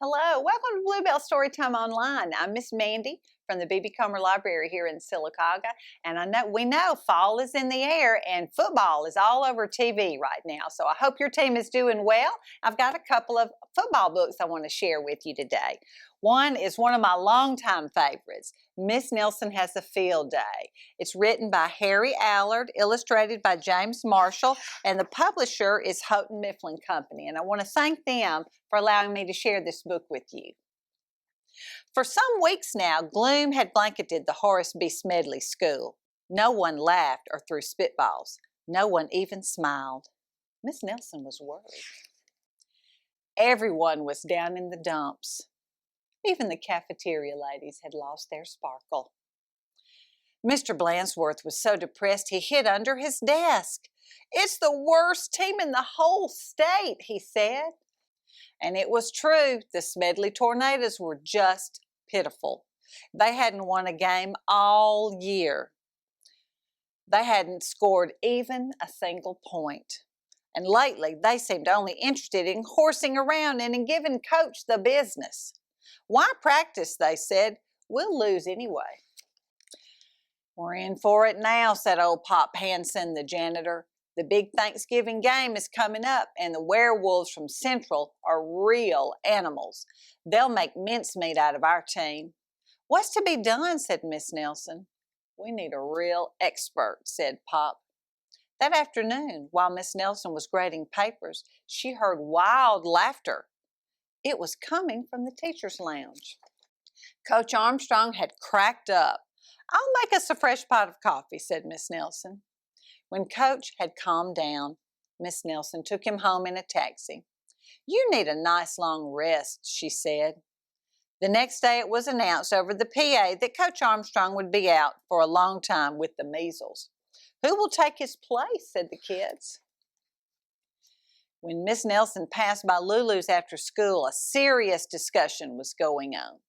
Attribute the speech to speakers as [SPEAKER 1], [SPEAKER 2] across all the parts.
[SPEAKER 1] Hello, welcome to Bluebell Storytime Online. I'm Miss Mandi from the B.B. Comer Library here in Sylacauga, and we know fall is in the air and football is all over TV right now, so I hope your team is doing well. I've got a couple of football books I want to share with you today. One is one of my longtime favorites, Miss Nelson Has a Field Day. It's written by Harry Allard, illustrated by James Marshall, and the publisher is Houghton Mifflin Company, and I want to thank them for allowing me to share this book with you. For some weeks now, gloom had blanketed the Horace B. Smedley School. No one laughed or threw spitballs. No one even smiled. Miss Nelson was worried. Everyone was down in the dumps. Even the cafeteria ladies had lost their sparkle. Mr. Blansworth was so depressed he hid under his desk. "It's the worst team in the whole state," he said. And it was true. The Smedley Tornadoes were just pitiful. They hadn't won a game all year. They hadn't scored even a single point. And lately, they seemed only interested in horsing around and in giving Coach the business. "Why practice?" they said. "We'll lose anyway." "We're in for it now," said old Pop Hansen, the janitor. "The big Thanksgiving game is coming up, and the werewolves from Central are real animals. They'll make mincemeat out of our team." "What's to be done?" said Miss Nelson. "We need a real expert," said Pop. That afternoon, while Miss Nelson was grading papers, she heard wild laughter. It was coming from the teacher's lounge. Coach Armstrong had cracked up. "I'll make us a fresh pot of coffee," said Miss Nelson. When Coach had calmed down, Miss Nelson took him home in a taxi. "You need a nice long rest," she said. The next day it was announced over the PA that Coach Armstrong would be out for a long time with the measles. "Who will take his place?" said the kids. When Miss Nelson passed by Lulu's after school, a serious discussion was going on.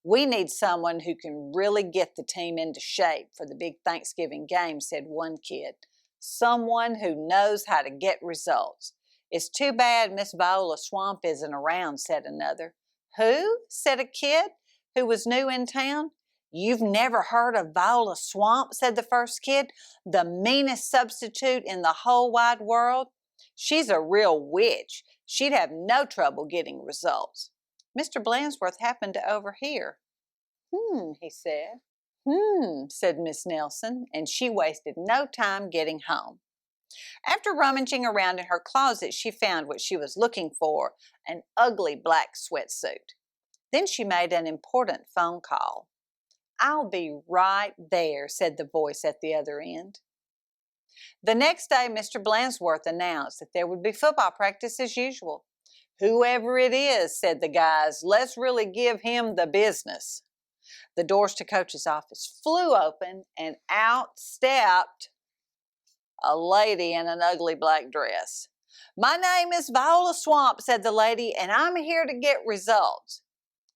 [SPEAKER 1] "We need someone who can really get the team into shape for the big Thanksgiving game," said one kid. "Someone who knows how to get results." "It's too bad Miss Viola Swamp isn't around," said another. "Who?" said a kid who was new in town. "You've never heard of Viola Swamp?" said the first kid. "The meanest substitute in the whole wide world. She's a real witch. She'd have no trouble getting results." Mr. Blansworth happened to overhear. He said. Said Miss Nelson, and she wasted no time getting home. After rummaging around in her closet, she found what she was looking for, an ugly black sweatsuit. Then she made an important phone call. "I'll be right there," said the voice at the other end. The next day, Mr. Blansworth announced that there would be football practice as usual. "Whoever it is," said the guys, "let's really give him the business." The doors to Coach's office flew open, and out stepped a lady in an ugly black dress. "My name is Viola Swamp," said the lady, "and I'm here to get results."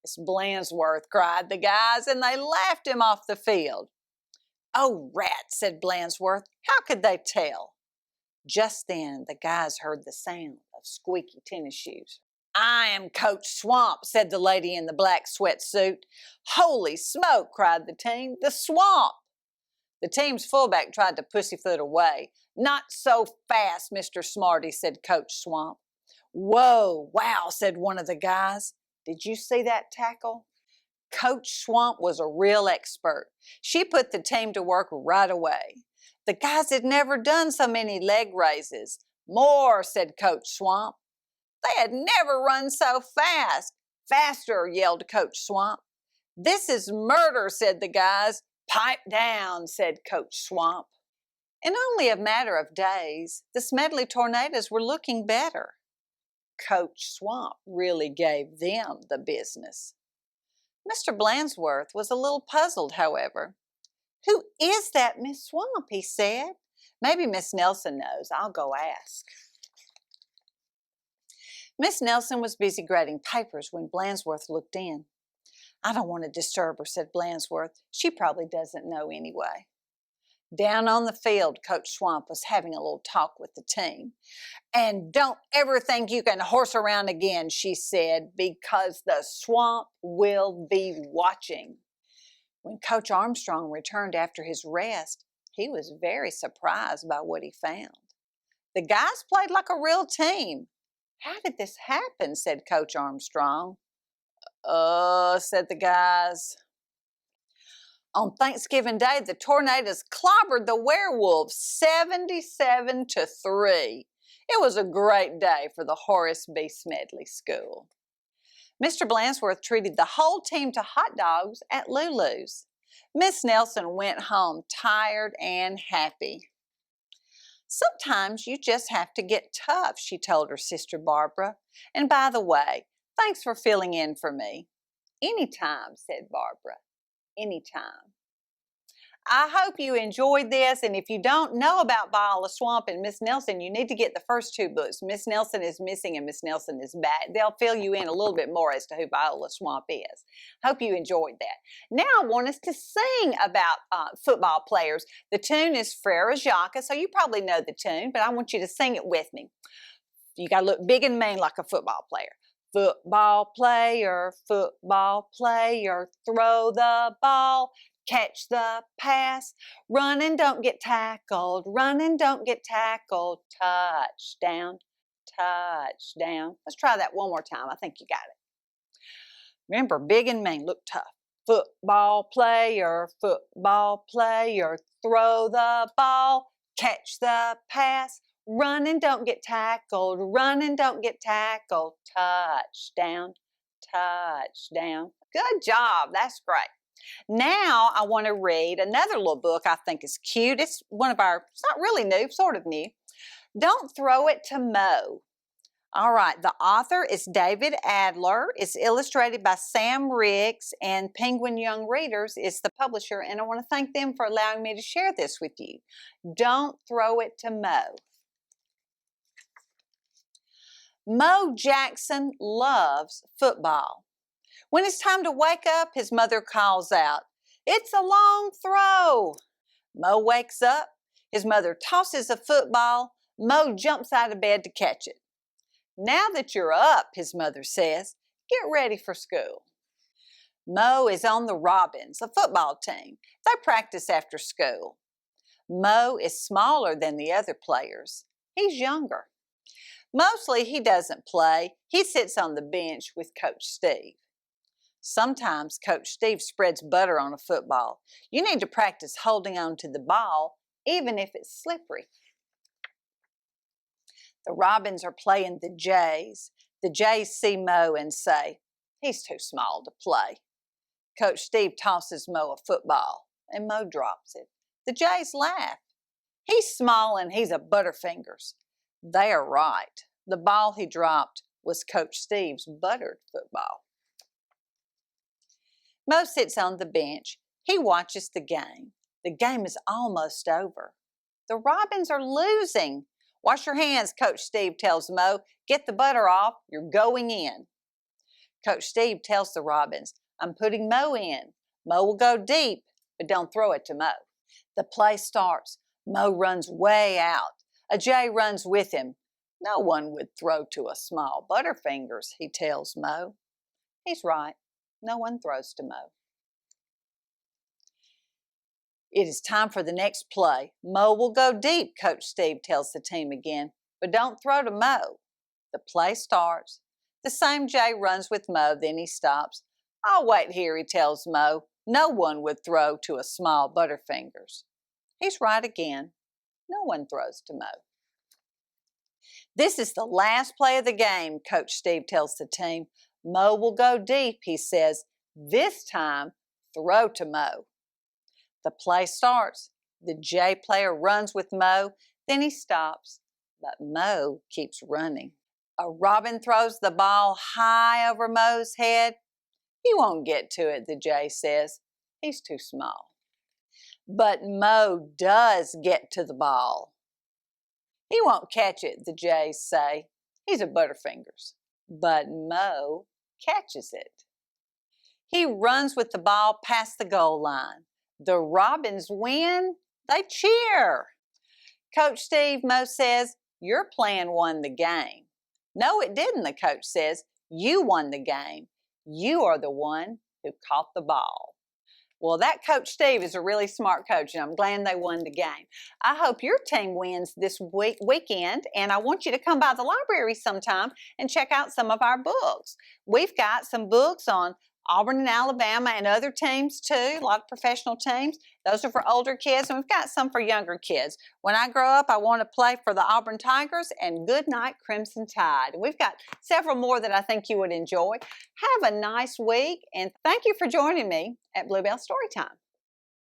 [SPEAKER 1] "It's Blansworth," cried the guys, and they laughed him off the field. "Oh, rats," said Blansworth. "How could they tell?" Just then, the guys heard the sound of squeaky tennis shoes. "I am Coach Swamp," said the lady in the black sweatsuit. "Holy smoke," cried the team. "The Swamp!" The team's fullback tried to pussyfoot away. "Not so fast, Mr. Smarty," said Coach Swamp. "Whoa, wow," said one of the guys. "Did you see that tackle?" Coach Swamp was a real expert. She put the team to work right away. The guys had never done so many leg raises. "More," said Coach Swamp. They had never run so fast. "Faster," yelled Coach Swamp. "This is murder," said the guys. "Pipe down," said Coach Swamp. In only a matter of days, the Smedley Tornadoes were looking better. Coach Swamp really gave them the business. Mr. Blansworth was a little puzzled, however. "Who is that Miss Swamp?" he said. "Maybe Miss Nelson knows. I'll go ask." Miss Nelson was busy grading papers when Blansworth looked in. "I don't want to disturb her," said Blansworth. "She probably doesn't know anyway." Down on the field, Coach Swamp was having a little talk with the team. "And don't ever think you can horse around again," she said, "because the swamp will be watching." When Coach Armstrong returned after his rest, he was very surprised by what he found. The guys played like a real team. "How did this happen?" said Coach Armstrong. Said the guys. On Thanksgiving Day, the tornadoes clobbered the werewolves 77-3. It was a great day for the Horace B. Smedley School. Mr. Blansworth treated the whole team to hot dogs at Lulu's. Miss Nelson went home tired and happy. "Sometimes you just have to get tough," she told her sister Barbara. "And by the way, thanks for filling in for me." "Anytime," said Barbara. "Anytime." I hope you enjoyed this, and if you don't know about Viola Swamp and Miss Nelson, you need to get the first two books. Miss Nelson is Missing and Miss Nelson is Back. They'll fill you in a little bit more as to who Viola Swamp is. Hope you enjoyed that. Now I want us to sing about football players. The tune is Frere Jacques, so you probably know the tune, but I want you to sing it with me. You got to look big and mean like a football player. Football player, throw the ball, catch the pass, run and don't get tackled, touchdown, touchdown. Let's try that one more time. I think you got it. Remember, big and mean, look tough. Football player, throw the ball, catch the pass, run and don't get tackled, touchdown, touchdown. Good job, that's great. Now I want to read another little book I think is cute. It's it's not really new, sort of new. Don't Throw It to Mo. All right, the author is David Adler. It's illustrated by Sam Riggs, and Penguin Young Readers is the publisher, and I want to thank them for allowing me to share this with you. Don't throw it to Mo. Mo Jackson loves football. When it's time to wake up, his mother calls out, "It's a long throw." Mo wakes up. His mother tosses a football. Mo jumps out of bed to catch it. "Now that you're up," his mother says, "get ready for school." Mo is on the Robins, a football team. They practice after school. Mo is smaller than the other players. He's younger. Mostly he doesn't play. He sits on the bench with Coach Steve. Sometimes Coach Steve spreads butter on a football. You need to practice holding on to the ball, even if it's slippery. The Robins are playing the Jays. The Jays see Mo and say, "He's too small to play." Coach Steve tosses Mo a football, and Mo drops it. The Jays laugh. "He's small and he's a Butterfingers." They are right. The ball he dropped was Coach Steve's buttered football. Mo sits on the bench. He watches the game. The game is almost over. The Robins are losing. "Wash your hands," Coach Steve tells Mo. "Get the butter off. You're going in." Coach Steve tells the Robins, "I'm putting Mo in. Mo will go deep, but don't throw it to Mo." The play starts. Mo runs way out. A Jay runs with him. "No one would throw to a small Butterfingers," he tells Mo. He's right. No one throws to Mo. It is time for the next play. "Mo will go deep," Coach Steve tells the team again, "but don't throw to Mo." The play starts. The same Jay runs with Mo, then he stops. "I'll wait here," he tells Mo. "No one would throw to a small Butterfingers." He's right again. No one throws to Mo. "This is the last play of the game," Coach Steve tells the team. "Mo will go deep," he says. "This time, throw to Mo." The play starts. The J player runs with Mo, then he stops, but Mo keeps running. A Robin throws the ball high over Mo's head. "He won't get to it," the J says. "He's too small." But Mo does get to the ball. "He won't catch it," the Jays say. "He's a Butterfingers." But Mo catches it. He runs with the ball past the goal line. The Robins win. They cheer. Coach Steve Mo says, your plan won the game. No, it didn't, the coach says. You won the game. You are the one who caught the ball. Well, that Coach Steve is a really smart coach, and I'm glad they won the game. I hope your team wins this weekend, and I want you to come by the library sometime and check out some of our books. We've got some books on Auburn and Alabama and other teams too, a lot of professional teams. Those are for older kids, and we've got some for younger kids. When I grow up, I want to play for the Auburn Tigers and Good Night Crimson Tide. We've got several more that I think you would enjoy. Have a nice week, and thank you for joining me at Bluebell Storytime.